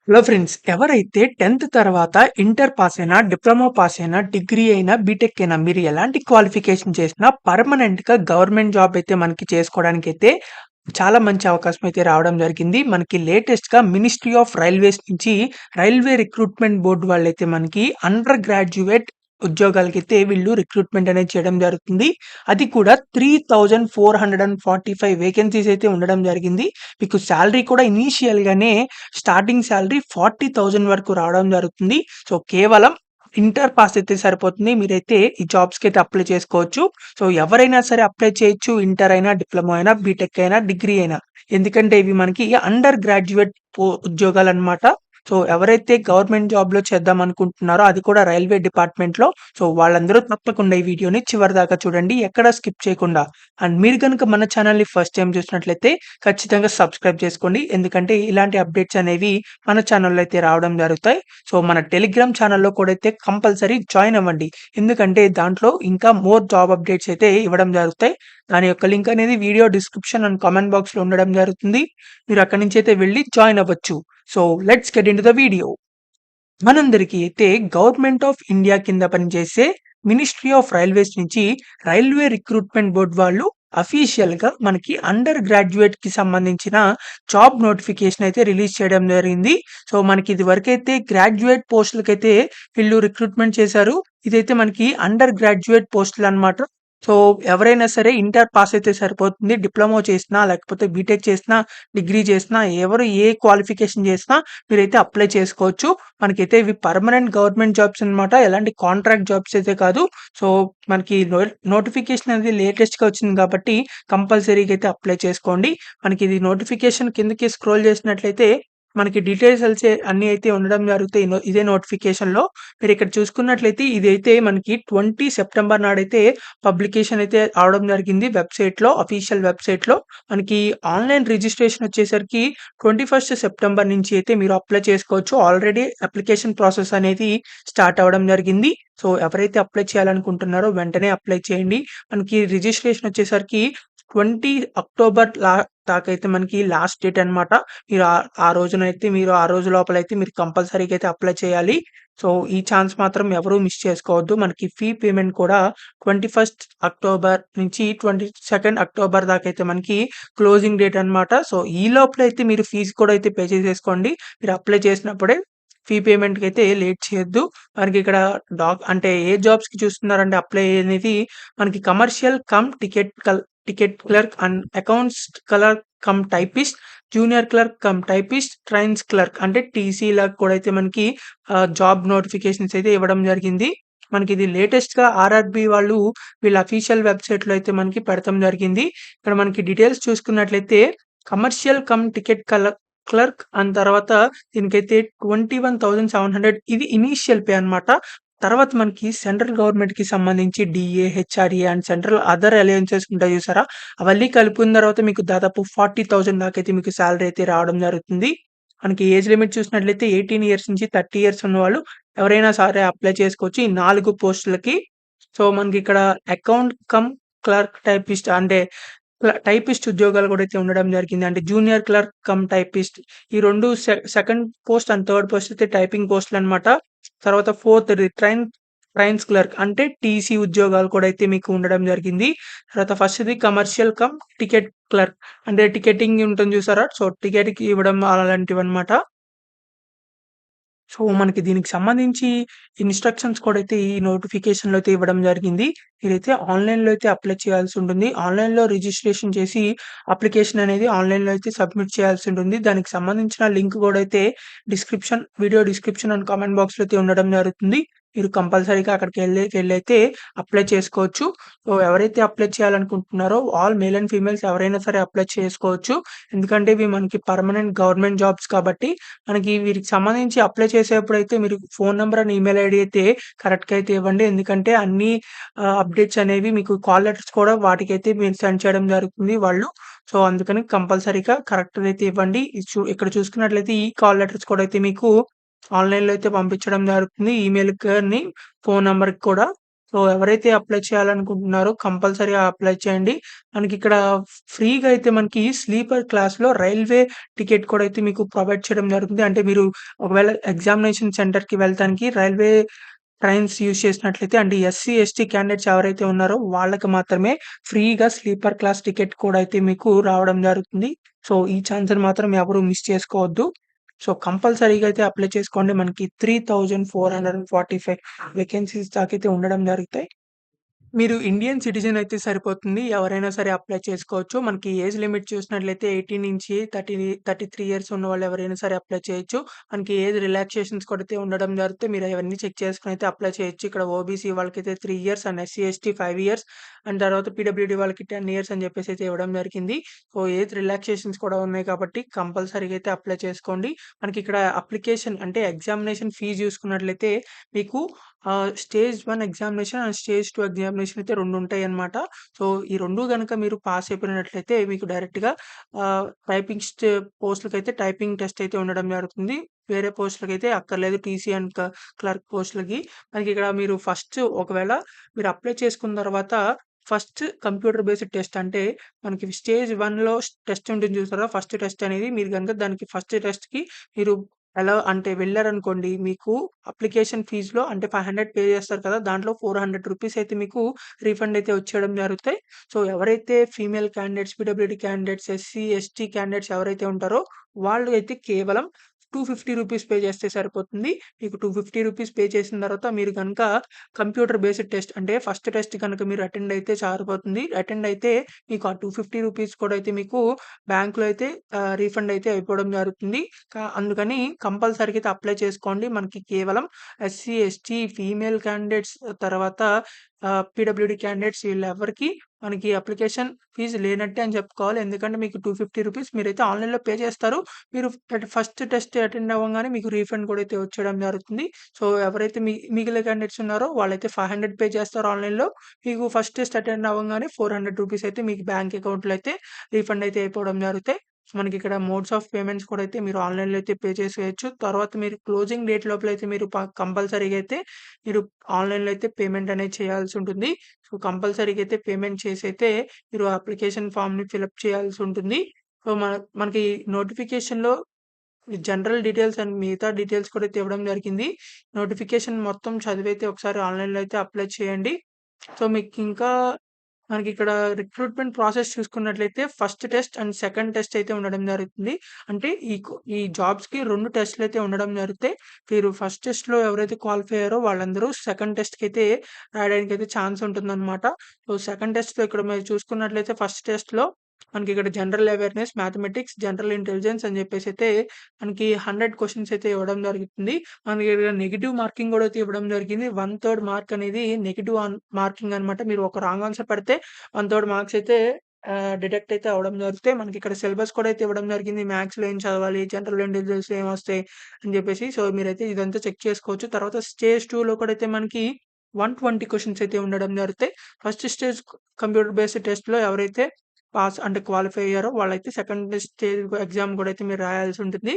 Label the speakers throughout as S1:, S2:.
S1: Hello friends, ఎవరైతే 10థ్ తర్వాత ఇంటర్ పాస్ అయినా, డిప్లొమా పాస్ అయినా, డిగ్రీ అయినా, బీటెక్ అయినా మీరు ఎలాంటి క్వాలిఫికేషన్ చేసినా పర్మనెంట్‌గా గవర్నమెంట్ జాబ్ అయితే మనకి చేసుకోవడానికైతే చాలా మంచి అవకాశం అయితే రావడం జరిగింది. మనకి లేటెస్ట్‌గా మినిస్ట్రీ ఆఫ్ రైల్వేస్ నుంచి రైల్వే రిక్రూట్‌మెంట్ బోర్డ్ వాళ్ళైతే మనకి అండర్ గ్రాడ్యుయేట్ ఉద్యోగాలకైతే వీళ్ళు రిక్రూట్‌మెంట్ అనేది చేయడం జరుగుతుంది. అది కూడా 3445 వేకెన్సీస్ అయితే ఉండడం జరిగింది. మీకు సాలరీ కూడా ఇనీషియల్‌గానే స్టార్టింగ్ సాలరీ 40,000 వరకు రావడం జరుగుతుంది. సో, కేవలం ఇంటర్ పాస్ అయితే సరిపోతుంది. మీరైతే ఈ జాబ్స్‌కైతే అప్లై చేసుకోవచ్చు. సో, ఎవరైనా సరే అప్లై చేయొచ్చు. ఇంటర్ అయినా, డిప్లొమా అయినా, బీటెక్ అయినా, డిగ్రీ అయినా. ఎందుకంటే ఇవి మనకి అండర్ గ్రాడ్యుయేట్ ఉద్యోగాలన్నమాట. సో, ఎవరైతే గవర్నమెంట్ జాబ్‌లో చేద్దాం అనుకుంటున్నారో అది కూడా రైల్వే డిపార్ట్‌మెంట్‌లో. సో, వాళ్ళందరూ తప్పకుండా ఈ వీడియోని చివరిదాకా చూడండి. ఎక్కడ స్కిప్ చేయకుండా. అండ్ మీరు గనుక మన ఛానెల్‌ని ఫస్ట్ టైమ్ చూసినట్లయితే ఖచ్చితంగా సబ్స్క్రైబ్ చేసుకోండి. ఎందుకంటే ఇలాంటి అప్డేట్స్ అనేవి మన ఛానెల్‌లో అయితే రావడం జరుగుతాయి. సో, మన టెలిగ్రామ్ ఛానెల్‌లో కూడా అయితే కంపల్సరీ జాయిన్ అవ్వండి. ఎందుకంటే దాంట్లో ఇంకా మోర్ జాబ్ అప్డేట్స్ అయితే ఇవ్వడం జరుగుతాయి. దాని యొక్క లింక్ అనేది వీడియో డిస్క్రిప్షన్ అండ్ కామెంట్ బాక్స్‌లో ఉండడం జరుగుతుంది. మీరు అక్కడి నుంచి అయితే వెళ్లి జాయిన్ అవ్వచ్చు. So, let's get into the video. మనందరికీ అయితే గవర్నమెంట్ ఆఫ్ ఇండియా కింద పనిచేసే మినిస్ట్రీ ఆఫ్ రైల్వేస్ నుంచి రైల్వే రిక్రూట్మెంట్ బోర్డ్ వాళ్ళు అఫీషియల్‌గా మనకి అండర్ గ్రాడ్యుయేట్‌కి సంబంధించిన జాబ్ నోటిఫికేషన్ అయితే రిలీజ్ చేయడం జరిగింది. సో, మనకి ఇదివరకైతే గ్రాడ్యుయేట్ పోస్టులకైతే వీళ్ళు రిక్రూట్మెంట్ చేశారు. ఇదైతే మనకి అండర్ గ్రాడ్యుయేట్ పోస్టులనమాట. సో, ఎవరైనా సరే ఇంటర్ పాస్ అయితే సరిపోతుంది. డిప్లొమా చేసినా, లేకపోతే బీటెక్ చేసినా, డిగ్రీ చేసినా, ఎవరు ఏ క్వాలిఫికేషన్ చేసినా మీరైతే అప్లై చేసుకోవచ్చు. మనకైతే ఇవి పర్మనెంట్ గవర్నమెంట్ జాబ్స్ అన్నమాట. ఎలాంటి కాంట్రాక్ట్ జాబ్స్ అయితే కాదు. సో, మనకి నోటిఫికేషన్ అనేది లేటెస్ట్‌గా వచ్చింది కాబట్టి కంపల్సరీగా అయితే అప్లై చేసుకోండి. మనకి ఇది నోటిఫికేషన్ కిందకి స్క్రోల్ చేసినట్లయితే మనకి డీటెయిల్స్ అన్నీ అయితే ఉండడం జరుగుతాయి. ఇదే నోటిఫికేషన్‌లో. మీరిక్కడ చూసుకున్నట్లయితే ఇదైతే మనకి 20 సెప్టెంబర్ నాడైతే పబ్లికేషన్ అయితే అవడం జరిగింది వెబ్‌సైట్‌లో. అఫీషియల్ వెబ్‌సైట్‌లో. మనకి ఆన్‌లైన్ రిజిస్ట్రేషన్ వచ్చేసరికి 21 సెప్టెంబర్ నుంచి అయితే మీరు అప్లై చేసుకోవచ్చు. ఆల్రెడీ అప్లికేషన్ ప్రాసెస్ అనేది స్టార్ట్ అవ్వడం జరిగింది. సో, ఎవరైతే అప్లై చేయాలనుకుంటున్నారో వెంటనే అప్లై చేయండి. మనకి రిజిస్ట్రేషన్ వచ్చేసరికి 20 అక్టోబర్ దాకైతే మనకి లాస్ట్ డేట్ అన్నమాట. మీరు ఆ రోజునైతే మీరు ఆ రోజు లోపలైతే మీరు కంపల్సరీగా అయితే అప్లై చేయాలి. సో, ఈ ఛాన్స్ మాత్రం ఎవరు మిస్ చేసుకోవద్దు. మనకి ఫీ పేమెంట్ కూడా 21 అక్టోబర్ నుంచి 22 అక్టోబర్ దాకైతే మనకి క్లోజింగ్ డేట్ అన్నమాట. సో, ఈ లోపలైతే మీరు ఫీస్ కూడా అయితే పే చేసేసుకోండి. మీరు అప్లై చేసినప్పుడే ఫీ పేమెంట్‌కైతే లేట్ చేయొద్దు. మనకిక్కడ అంటే ఏ జాబ్స్‌కి చూస్తున్నారంటే అప్లై అనేది మనకి commercial come ticket clerk and accounts clerk cum typist, junior clerk cum typist, trains clerk అంటే టీసీ‌లకు కూడా అయితే మనకి జాబ్ నోటిఫికేషన్స్ అయితే ఇవ్వడం జరిగింది. మనకిది లేటెస్ట్‌గా ఆర్ఆర్‌బీ వాళ్ళు వీళ్ళ అఫీషియల్ వెబ్‌సైట్‌లో అయితే మనకి పెడతం జరిగింది. ఇక్కడ మనకి డీటెయిల్స్ చూసుకున్నట్లయితే commercial come ticket clerk and తర్వాత దీనికైతే 21,700 ఇది ఇనీషియల్ పే అన్నమాట. తర్వాత మనకి సెంట్రల్ గవర్నమెంట్‌కి సంబంధించి DA, HRA and central other allowances ఉంటాయి చూసారా? అవన్నీ కలుపుకున్న తర్వాత మీకు దాదాపు 40,000 దాకైతే మీకు సాలరీ అయితే రావడం జరుగుతుంది. మనకి ఏజ్ లిమిట్ చూసినట్లయితే 18 ఇయర్స్ నుంచి 30 ఇయర్స్ ఉన్నవాళ్ళు ఎవరైనా సరే అప్లై చేసుకోవచ్చు. ఈ 4 పోస్టులకి. సో, మనకిక్కడ అకౌంట్ కమ్ క్లర్క్ టైపిస్ట్ అంటే టైపిస్ట్ ఉద్యోగాలు కూడా అయితే ఉండడం జరిగింది. అంటే జూనియర్ క్లర్క్ కమ్ టైపిస్ట్ ఈ 2 second post and third post అయితే టైపింగ్ పోస్టులనమాట. తర్వాత ఫోర్త్‌ది ట్రైన్స్ క్లర్క్ అంటే టీసీ ఉద్యోగాలు కూడా అయితే మీకు ఉండడం జరిగింది. తర్వాత ఫస్ట్‌ది కమర్షియల్ కమ్ టికెట్ క్లర్క్ అంటే టికెటింగ్ ఉంటుంది చూసారా? సో, టికెట్‌కి ఇవ్వడం అలాంటివన్నమాట. సో, మనకి దీనికి సంబంధించి ఇన్‌స్ట్రక్షన్స్ కూడా అయితే ఈ నోటిఫికేషన్‌లో అయితే ఇవ్వడం జరిగింది. మీరైతే ఆన్‌లైన్‌లో అయితే అప్లై చేయాల్సి ఉంటుంది. ఆన్‌లైన్‌లో రిజిస్ట్రేషన్ చేసి అప్లికేషన్ అనేది ఆన్‌లైన్‌లో అయితే సబ్మిట్ చేయాల్సి ఉంటుంది. దానికి సంబంధించిన లింక్ కూడా అయితే వీడియో డిస్క్రిప్షన్ అండ్ కామెంట్ బాక్స్‌లో అయితే ఉండడం జరుగుతుంది. మీరు కంపల్సరీగా అక్కడికెళ్ళైతే అప్లై చేసుకోవచ్చు. సో, ఎవరైతే అప్లై చేయాలనుకుంటున్నారో ఆల్ మేల్ అండ్ ఫీమేల్స్ ఎవరైనా సరే అప్లై చేసుకోవచ్చు. ఎందుకంటే ఇవి మనకి పర్మనెంట్ గవర్నమెంట్ జాబ్స్ కాబట్టి మనకి వీటికి సంబంధించి అప్లై చేసేప్పుడైతే మీరు phone number and email ID అయితే కరెక్ట్‌గా అయితే ఇవ్వండి. ఎందుకంటే అన్ని అప్డేట్స్ అనేవి మీకు కాల్ లెటర్స్ కూడా వాటికైతే మీరు సెండ్ చేయడం జరుగుతుంది వాళ్ళు. సో, అందుకని కంపల్సరీగా కరెక్ట్‌గా అయితే ఇవ్వండి. ఇక్కడ చూసుకున్నట్లయితే ఈ కాల్ లెటర్స్ కూడా అయితే మీకు ఆన్‌లైన్‌లో అయితే పంపించడం జరుగుతుంది. ఈమెయిల్ గాని, ఫోను నంబర్‌కి కూడా. సో, సో, ఎవరైతే అప్లై చేయాలనుకుంటున్నారో కంపల్సరీగా అప్లై చేయండి. మనకిక్కడ ఫ్రీగా అయితే మనకి స్లీపర్ క్లాస్‌లో రైల్వే టికెట్ కూడా అయితే మీకు ప్రొవైడ్ చేయడం జరుగుతుంది. అంటే మీరు ఒకవేళ ఎగ్జామినేషన్ సెంటర్‌కి వెళ్తానికి రైల్వే ట్రైన్స్ యూజ్ చేసినట్లయితే అంటే ఎస్సీ, ఎస్టీ క్యాండిడేట్స్ ఎవరైతే ఉన్నారో వాళ్ళకి మాత్రమే ఫ్రీగా స్లీపర్ క్లాస్ టికెట్ కూడా అయితే మీకు రావడం జరుగుతుంది. సో, ఈ ఛాన్స్‌ని మాత్రం ఎవరు మిస్ చేసుకోవద్దు. సో, కంపల్సరీగా అయితే అప్లై చేసుకోండి. మనకి 3445 వేకెన్సీస్ దాకైతే ఉండడం జరుగుతాయి. మీరు ఇండియన్ సిటిజన్ అయితే సరిపోతుంది. ఎవరైనా సరే అప్లై చేసుకోవచ్చు. మనకి ఏజ్ లిమిట్ చూసినట్లయితే 18 నుంచి 33 ఇయర్స్ ఉన్నవాళ్ళు ఎవరైనా సరే అప్లై చేయొచ్చు. మనకి ఏజ్ రిలాక్సేషన్స్ కూడా అయితే ఉండడం జరుగుతాయి. మీరు అవన్నీ చెక్ చేసుకొని అయితే అప్లై చేయొచ్చు. ఇక్కడ ఓబీసీ వాళ్ళకైతే 3 years and SC, ST 5 years and తర్వాత పీడబ్ల్యూడీ వాళ్ళకి 10 ఇయర్స్ అని చెప్పేసి అయితే ఇవ్వడం జరిగింది. సో, ఏజ్ రిలాక్సేషన్స్ కూడా ఉన్నాయి కాబట్టి కంపల్సరీగా అయితే అప్లై చేసుకోండి. మనకిక్కడ అప్లికేషన్ అంటే ఎగ్జామినేషన్ ఫీజ్ చూసుకున్నట్లయితే మీకు stage 1 examination and stage 2 examination అయితే 2 ఉంటాయన్నమాట. సో, ఈ 2 గనక మీరు పాస్ అయిపోయినట్లయితే మీకు డైరెక్ట్‌గా టైపింగ్ పోస్ట్‌లకైతే టైపింగ్ టెస్ట్ అయితే ఉండడం జరుగుతుంది. వేరే పోస్ట్‌లకైతే అక్కర్లేదు. టీసీ అండ్ క్లర్క్ పోస్ట్‌లకి. మనకిక్కడ మీరు ఫస్ట్ ఒకవేళ మీరు అప్లై చేసుకున్న తర్వాత ఫస్ట్ కంప్యూటర్ బేస్డ్ టెస్ట్ అంటే మనకి స్టేజ్ 1లో టెస్ట్ ఉంటుంది చూసారా? ఫస్ట్ టెస్ట్ అనేది మీరు గనుక దానికి ఫస్ట్ టెస్ట్‌కి మీరు ఎలా అంటే వెళ్లారనుకోండి, మీకు అప్లికేషన్ ఫీజ్‌లో అంటే 500 పే చేస్తారు కదా! దాంట్లో రూ. 400 అయితే మీకు రీఫండ్ అయితే వచ్చేయడం జరుగుతాయి. సో, ఎవరైతే female candidates, PWD candidates, SC, ST candidates ఎవరైతే ఉంటారో వాళ్ళు అయితే కేవలం రూ. 250 పే చేస్తే సరిపోతుంది. మీకు రూ. 250 పే చేసిన తర్వాత మీరు గనుక కంప్యూటర్ బేస్డ్ టెస్ట్ అంటే ఫస్ట్ టెస్ట్ గనుక మీరు అటెండ్ అయితే సరిపోతుంది. అటెండ్ అయితే మీకు ఆ రూ. 250 కూడా అయితే మీకు బ్యాంక్‌లో అయితే రీఫండ్ అయితే అయిపోవడం జరుగుతుంది. అందుకని కంపల్సరీగా అయితే అప్లై చేసుకోండి. మనకి కేవలం ఎస్సీ, ఎస్టీ, ఫీమేల్ క్యాండిడేట్స్ తర్వాత పీడబ్ల్యూడీ క్యాండిడేట్స్ వీళ్ళెవ్వరికీ మనకి అప్లికేషన్ ఫీజ్ లేనట్టే అని చెప్పుకోవాలి. ఎందుకంటే మీకు రూ. 250 మీరైతే ఆన్‌లైన్‌లో పే చేస్తారు. మీరు ఫస్ట్ టెస్ట్ అటెండ్ అవ్వంగానే మీకు రీఫండ్ కూడా అయితే వచ్చేయడం జరుగుతుంది. సో, ఎవరైతే మిగిలిన క్యాండిడేట్స్ ఉన్నారో వాళ్ళైతే 500 పే చేస్తారు ఆన్‌లైన్‌లో. మీకు ఫస్ట్ టెస్ట్ అటెండ్ అవ్వంగానే రూ. 400 అయితే మీకు బ్యాంక్ అకౌంట్‌లో అయితే రీఫండ్ అయితే అయిపోవడం జరుగుతాయి. మనకిక్కడ మోడ్స్ ఆఫ్ పేమెంట్స్ కూడా అయితే మీరు ఆన్‌లైన్‌లో అయితే పే చేసేయొచ్చు. తర్వాత మీరు క్లోజింగ్ డేట్ లోపలైతే మీరు కంపల్సరీగా అయితే మీరు ఆన్‌లైన్‌లో అయితే పేమెంట్ అనేది చేయాల్సి ఉంటుంది. సో, కంపల్సరీగా అయితే పేమెంట్ చేసైతే మీరు అప్లికేషన్ ఫార్మ్‌ని ఫిలప్ చేయాల్సి ఉంటుంది. సో, మనకి నోటిఫికేషన్‌లో జనరల్ డీటెయిల్స్ అండ్ మిగతా డీటెయిల్స్ కూడా అయితే ఇవ్వడం జరిగింది. నోటిఫికేషన్ మొత్తం చదివైతే ఒకసారి ఆన్‌లైన్‌లో అయితే అప్లై చేయండి. సో, మీకింకా మనకిక్కడ రిక్రూట్‌మెంట్ ప్రాసెస్ చూసుకున్నట్లయితే first test and second test అయితే ఉండడం జరుగుతుంది. అంటే ఈ జాబ్స్‌కి 2 టెస్ట్‌లయితే ఉండడం జరుగుతాయి. మీరు ఫస్ట్ టెస్ట్‌లో ఎవరైతే క్వాలిఫై అయ్యారో వాళ్ళందరూ సెకండ్ టెస్ట్‌కైతే రాయడానికైతే ఛాన్స్ ఉంటుందనమాట. సో, సెకండ్ టెస్ట్‌లో ఇక్కడ మీరు చూసుకున్నట్లయితే ఫస్ట్ టెస్ట్‌లో మనకిక్కడ general awareness, mathematics, general intelligence అని చెప్పేసైతే మనకి 100 క్వెషన్స్ అయితే ఇవ్వడం జరుగుతుంది. మనకి ఇక్కడ నెగెటివ్ మార్కింగ్ గూడా అయితే ఇవ్వడం జరిగింది. 1/3 మార్క్ అనేది నెగెటివ్ మార్కింగ్ అనమాట. మీరు ఒక రాంగ్ ఆన్సర్ పెడితే 1/3 మార్క్స్ అయితే డిడక్ట్ అయితే అవ్వడం జరుగుతాయి. మనకిక్కడ సిలబస్ కూడా అయితే ఇవ్వడం జరిగింది. మ్యాథ్స్‌లో ఏం చదవాలి, జనరల్ ఇంటెలిజెన్స్‌లో ఏమొస్తాయి అని జెప్పేసి. సో, మీరైతే ఇదంతా చెక్ చేసుకోవచ్చు. తర్వాత స్టేజ్ 2లో కూడా అయితే మనకి 120 క్వెషన్స్ అయితే ఉండడం జరుగుతాయి. ఫస్ట్ స్టేజ్ కంప్యూటర్ బేస్డ్ టెస్ట్‌లో ఎవరైతే పాస్ అంటే క్వాలిఫై అయ్యారో వాళ్ళైతే సెకండ్ స్టేజ్ ఎగ్జామ్ గూడా అయితే మీరు రాయాల్సి ఉంటుంది.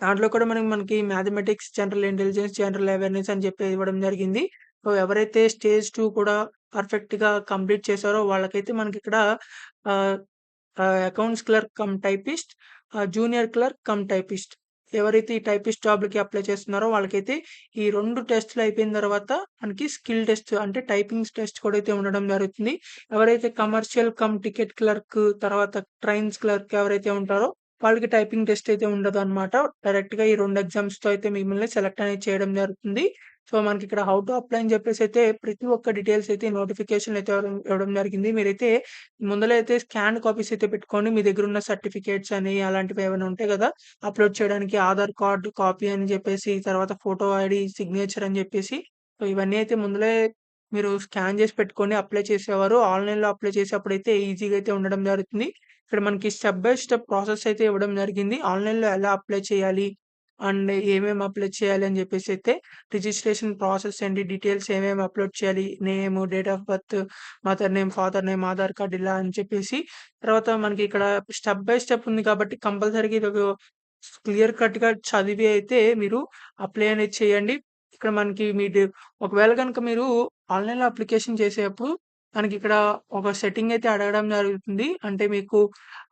S1: దాంట్లో కూడా మనకి mathematics, general intelligence, general awareness అని చెప్పి ఇవ్వడం జరిగింది. సో, ఎవరైతే స్టేజ్ 2 కూడా పర్ఫెక్ట్‌గా కంప్లీట్ చేశారో వాళ్ళకైతే మనకిక్కడ ఆహ్, accounts clerk cum typist, junior clerk cum typist ఎవరైతే ఈ టైపిస్ట్ జాబ్‌లకి అప్లై చేస్తున్నారో వాళ్ళకైతే ఈ 2 టెస్ట్‌లు అయిపోయిన తర్వాత మనకి స్కిల్ టెస్ట్ అంటే టైపింగ్ టెస్ట్ కూడా అయితే ఉండడం జరుగుతుంది. ఎవరైతే కమర్షియల్ కమ్ టికెట్ క్లర్క్ తర్వాత ట్రైన్స్ క్లర్క్ ఎవరైతే ఉంటారో వాళ్ళకి టైపింగ్ టెస్ట్ అయితే ఉండదనమాట. డైరెక్ట్‌గా ఈ 2 ఎగ్జామ్స్‌తో అయితే మిమ్మల్ని సెలెక్ట్ అనేది చేయడం జరుగుతుంది. సో, మనకిక్కడ హౌ టు అప్లై అని చెప్పేసైతే ప్రతి ఒక్క డీటెయిల్స్ అయితే నోటిఫికేషన్‌లో అయితే ఇవ్వడం జరిగింది. మీరైతే ముందలే అయితే స్కాన్ కాపీస్ అయితే పెట్టుకోండి. మీ దగ్గరున్న సర్టిఫికేట్స్ అని అలాంటివి ఏమైనా ఉంటాయి గదా! అప్‌లోడ్ చేయడానికి ఆధార్ కార్డ్ కాపీ అని జెప్పేసి, తర్వాత ఫోటో ఐడీ, సిగ్నేచర్ అని జెప్పేసి, సో, ఇవన్నీ అయితే ముందులే మీరు స్కాన్ జేసి పెట్టుకొని అప్లై చేసేవారు. ఆన్‌లైన్‌లో అప్లై చేసేప్పుడైతే ఈజీగా అయితే ఉండడం జరుగుతుంది. ఇక్కడ మనకి స్టెప్ బై స్టెప్ ప్రాసెస్ అయితే ఇవ్వడం జరిగింది. ఆన్‌లైన్‌లో ఎలా అప్లై చేయాలి? అండ్ ఏమేమి అప్లై చేయాలి అని జెప్పేసైతే రిజిస్ట్రేషన్ ప్రాసెస్ ఏంటి? డీటెయిల్స్ ఏమేమి అప్‌లోడ్ చేయాలి? Name, date of birth, mother name, father name, Aadhaar card ఇలా అని చెప్పేసి, తర్వాత మనకి ఇక్కడ స్టెప్ బై స్టెప్ ఉంది కాబట్టి కంపల్సరీగా ఇది క్లియర్ కట్‌గా చదివి అయితే మీరు అప్లై అనేది చేయండి. ఇక్కడ మనకి ఒకవేళ గనుక మీరు ఆన్‌లైన్‌లో అప్లికేషన్ చేసేటప్పుడు మనకిక్కడ ఒక సెట్టింగ్ అయితే అడగడం జరుగుతుంది. అంటే మీకు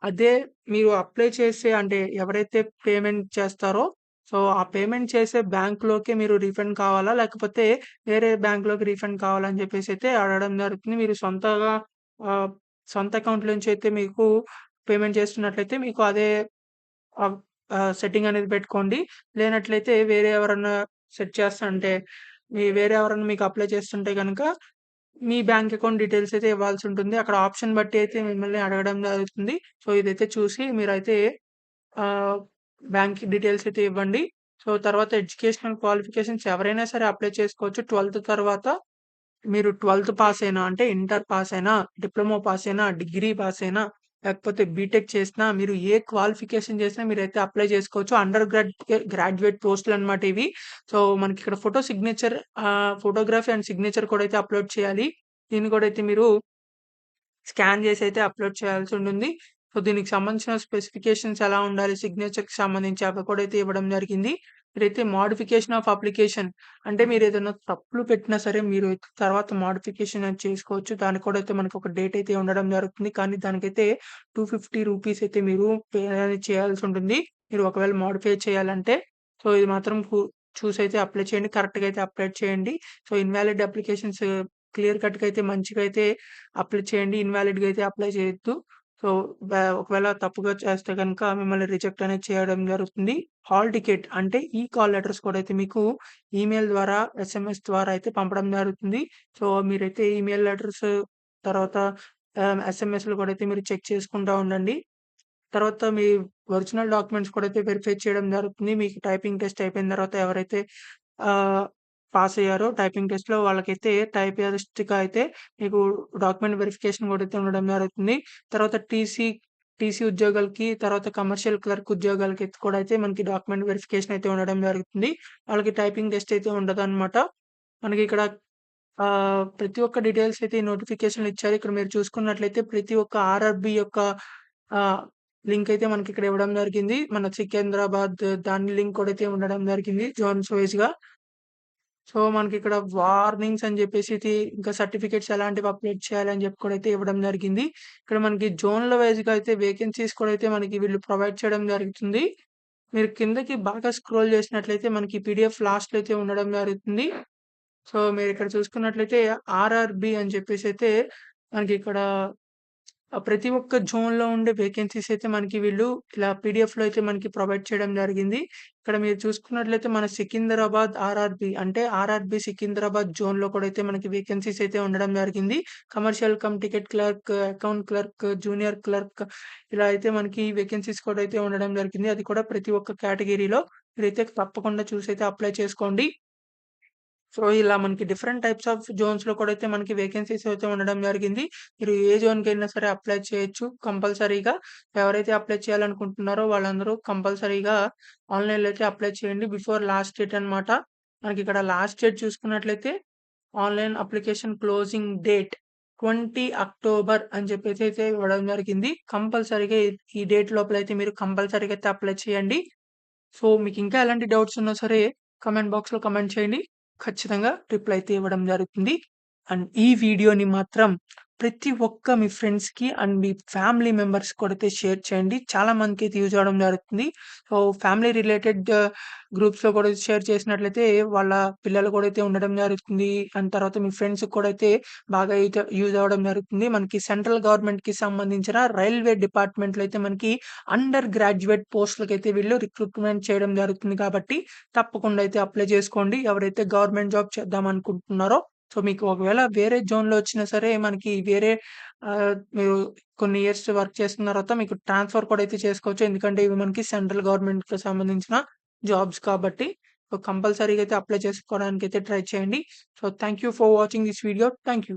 S1: అదే మీరు అప్లై చేసే అంటే ఎవరైతే పేమెంట్ చేస్తారో, సో, ఆ పేమెంట్ చేసే బ్యాంక్‌లోకే మీరు రీఫండ్ కావాలా? లేకపోతే వేరే బ్యాంక్‌లోకి రీఫండ్ కావాలా? అని చెప్పేసైతే అడగడం జరుగుతుంది. మీరు ఆహ్, సొంత అకౌంట్ నుంచి అయితే మీకు పేమెంట్ చేస్తున్నట్లయితే మీకు అదే ఆహ్, సెట్టింగ్ అనేది పెట్టుకోండి. లేనట్లయితే వేరే ఎవరన్నా సెట్ చేస్తా అంటే వేరే ఎవరన్నా మీకు అప్లై చేస్తుంటే గనక మీ బ్యాంక్ అకౌంట్ డీటెయిల్స్ అయితే ఇవ్వాల్సుంటుంది. అక్కడ ఆప్షన్ బట్టి అయితే మిమ్మల్ని అడగడం జరుగుతుంది. సో, ఇదైతే చూసి మీరైతే ఆహ్, బ్యాంక్ డీటెయిల్స్ అయితే ఇవ్వండి. సో, తర్వాత ఎడ్యుకేషనల్ క్వాలిఫికేషన్స్ ఎవరైనా సరే అప్లై చేసుకోవచ్చు. 12థ్ తర్వాత మీరు 12థ్ పాస్ అయినా అంటే ఇంటర్ పాస్ అయినా, డిప్లొమా పాస్ అయినా, డిగ్రీ పాస్ అయినా, లేకపోతే బీటెక్ చేసినా, మీరు ఏ క్వాలిఫికేషన్ చేసినా మీరైతే అప్లై చేసుకోవచ్చు. గ్రాడ్యుయేట్ పోస్టులనమాట ఇవి. సో, మనకిక్కడ ఫోటోగ్రఫీ అండ్ సిగ్నేచర్ కూడా అయితే అప్‌లోడ్ చేయాలి. దీన్ని కూడా అయితే మీరు స్కాన్ చేసైతే అప్‌లోడ్ చేయాల్సుంటుంది. సో, దీనికి సంబంధించిన స్పెసిఫికేషన్స్ ఎలా ఉండాలి, సిగ్నేచర్‌కి సంబంధించి అవి కూడా అయితే ఇవ్వడం జరిగింది. మీరైతే మోడిఫికేషన్ ఆఫ్ అప్లికేషన్ అంటే మీరేదైనా తప్పులు పెట్టినా సరే మీరు తర్వాత మోడిఫికేషన్ అనేది చేసుకోవచ్చు. దానికి కూడా అయితే మనకొక డేట్ అయితే ఉండడం జరుగుతుంది. కానీ దానికైతే రూ. 250 అయితే మీరు పే అనేది చేయాల్సుంటుంది. మీరు ఒకవేళ మోడిఫై చేయాలంటే. సో, ఇది మాత్రం చూసైతే అప్లై చేయండి. కరెక్ట్‌గా అయితే అప్లై చేయండి. సో, ఇన్‌వాలిడ్ అప్లికేషన్స్ క్లియర్ కట్‌గా అయితే మంచిగా అయితే అప్లై చేయండి. ఇన్‌వాలిడ్‌గా అయితే అప్లై చేయొద్దు. సో, ఒకవేళ తప్పుగా చేస్తే గనుక మిమ్మల్ని రిజెక్ట్ అనేది చేయడం జరుగుతుంది. హాల్ టికెట్ అంటే కాల్ లెటర్స్ కూడా అయితే మీకు ఈమెయిల్ ద్వారా, ఎస్ఎంఎస్ ద్వారా అయితే పంపడం జరుగుతుంది. సో, మీరైతే ఈమెయిల్ లెటర్స్ తర్వాత ఎస్ఎంఎస్‌లు కూడా అయితే మీరు చెక్ చేసుకుంటా ఉండండి. తర్వాత మీ ఒరిజినల్ డాక్యుమెంట్స్ కూడా అయితే వెరిఫై చేయడం జరుగుతుంది. మీకు టైపింగ్ టెస్ట్ అయిపోయిన తర్వాత ఎవరైతే ఆహ్, పాస్ అయ్యారో టైపింగ్ టెస్ట్‌లో వాళ్ళకైతే టైపిస్ట్‌గా అయితే మీకు డాక్యుమెంట్ వెరిఫికేషన్ కూడా అయితే ఉండడం జరుగుతుంది. తర్వాత టీసీ ఉద్యోగాలకి, తర్వాత కమర్షియల్ క్లర్క్ ఉద్యోగాలకి కూడా అయితే మనకి డాక్యుమెంట్ వెరిఫికేషన్ అయితే ఉండడం జరుగుతుంది. వాళ్ళకి టైపింగ్ టెస్ట్ అయితే ఉండదనమాట. మనకిక్కడ ప్రతి ఒక్క డీటెయిల్స్ అయితే ఈ నోటిఫికేషన్‌లో ఇచ్చారు. ఇక్కడ మీరు చూసుకున్నట్లయితే ప్రతి ఒక్క ఆర్ఆర్‌బీ యొక్క ఆహ్, లింక్ అయితే మనకిక్కడ ఇవ్వడం జరిగింది. మన సికింద్రాబాద్ దాని లింక్ కూడా అయితే ఉండడం జరిగింది జోన్స్ వైస్‌గా. సో, మనకిక్కడ వార్నింగ్స్ అని జెప్పేసి ఇంకా సర్టిఫికేట్స్ ఎలాంటివి అప్‌లోడ్ చేయాలని జెప్పి కూడా అయితే ఇవ్వడం జరిగింది. ఇక్కడ మనకి జోన్‌ల వైస్‌గా అయితే వేకెన్సీస్ కూడా అయితే మనకి వీళ్ళు ప్రొవైడ్ చేయడం జరుగుతుంది. మీరు కిందకి బాగా స్క్రోల్ చేసినట్లయితే మనకి పీడీఎఫ్ లాస్ట్‌లో అయితే ఉండడం జరుగుతుంది. సో, మీరిక్కడ చూసుకున్నట్లయితే ఆర్ఆర్‌బీ అని చెప్పేసైతే మనకిక్కడ ప్రతి ఒక్క జోన్‌లో ఉండే వేకెన్సీస్ అయితే మనకి వీళ్ళు ఇలా పీడీఎఫ్‌లో అయితే మనకి ప్రొవైడ్ చేయడం జరిగింది. ఇక్కడ మీరు చూసుకున్నట్లయితే మన సికింద్రాబాద్ ఆర్ఆర్‌బీ అంటే ఆర్ఆర్‌బీ సికింద్రాబాద్ జోన్‌లో కూడా అయితే మనకి వేకెన్సీస్ అయితే ఉండడం జరిగింది. Commercial come ticket clerk, account clerk, junior clerk ఇలా అయితే మనకి వేకెన్సీస్ కూడా అయితే ఉండడం జరిగింది. అది కూడా ప్రతి ఒక్క కేటగిరీలో మీరైతే తప్పకుండా చూసైతే అప్లై చేసుకోండి. సో, ఇలా మనకి డిఫరెంట్ టైప్స్ ఆఫ్ జోన్స్‌లో కూడా అయితే మనకి వేకెన్సీస్ అయితే ఉండడం జరిగింది. మీరు ఏ జోన్‌కైనా సరే అప్లై చేయొచ్చు కంపల్సరీగా. ఎవరైతే అప్లై చేయాలనుకుంటున్నారో వాళ్ళందరూ కంపల్సరీగా ఆన్‌లైన్‌లో అయితే అప్లై చేయండి. బిఫోర్ లాస్ట్ డేట్ అనమాట. మనకిక్కడ లాస్ట్ డేట్ చూసుకున్నట్లయితే online application closing date 20 October అని చెప్పేసి అయితే ఇవ్వడం జరిగింది. కంపల్సరీగా ఈ డేట్ లోపలైతే మీరు కంపల్సరీగా అయితే అప్లై చేయండి. సో, మీకింకా ఎలాంటి డౌట్స్ ఉన్నా సరే కామెంట్ బాక్స్‌లో కామెంట్ చేయండి. ఖచ్చితంగా రిప్లై అయితే ఇవ్వడం జరుగుతుంది. అండ్ ఈ వీడియోని మాత్రం ప్రతి ఒక్క మీ ఫ్రెండ్స్‌కి అండ్ మీ ఫ్యామిలీ మెంబర్స్‌కి కూడా అయితే షేర్ చేయండి. చాలా మందికైతే యూజ్ అవ్వడం జరుగుతుంది. సో, ఫ్యామిలీ రిలేటెడ్ గ్రూప్స్‌లో కూడా షేర్ చేసినట్లయితే వాళ్ళ పిల్లలు కూడా అయితే ఉండడం జరుగుతుంది. అండ్ తర్వాత మీ ఫ్రెండ్స్‌కి కూడా అయితే బాగా యూజ్ అవ్వడం జరుగుతుంది. మనకి సెంట్రల్ గవర్నమెంట్‌కి సంబంధించిన రైల్వే డిపార్ట్‌మెంట్‌లో అయితే మనకి అండర్ గ్రాడ్యుయేట్ పోస్టులకైతే వీళ్ళు రిక్రూట్‌మెంట్ చేయడం జరుగుతుంది కాబట్టి తప్పకుండా అయితే అప్లై చేసుకోండి. ఎవరైతే గవర్నమెంట్ జాబ్ చేద్దాం అనుకుంటున్నారో. సో, మీకు ఒకవేళ వేరే జోన్‌లో వచ్చినా సరే మనకి మీరు కొన్ని ఇయర్స్ వర్క్ చేసిన తర్వాత మీకు ట్రాన్స్‌ఫర్ కూడా అయితే చేసుకోవచ్చు. ఎందుకంటే ఇవి మనకి సెంట్రల్ గవర్నమెంట్‌కి సంబంధించిన జాబ్స్ కాబట్టి. సో, కంపల్సరీగా అయితే అప్లై చేసుకోవడానికైతే ట్రై చేయండి. So, thank you for watching this video. Thank you.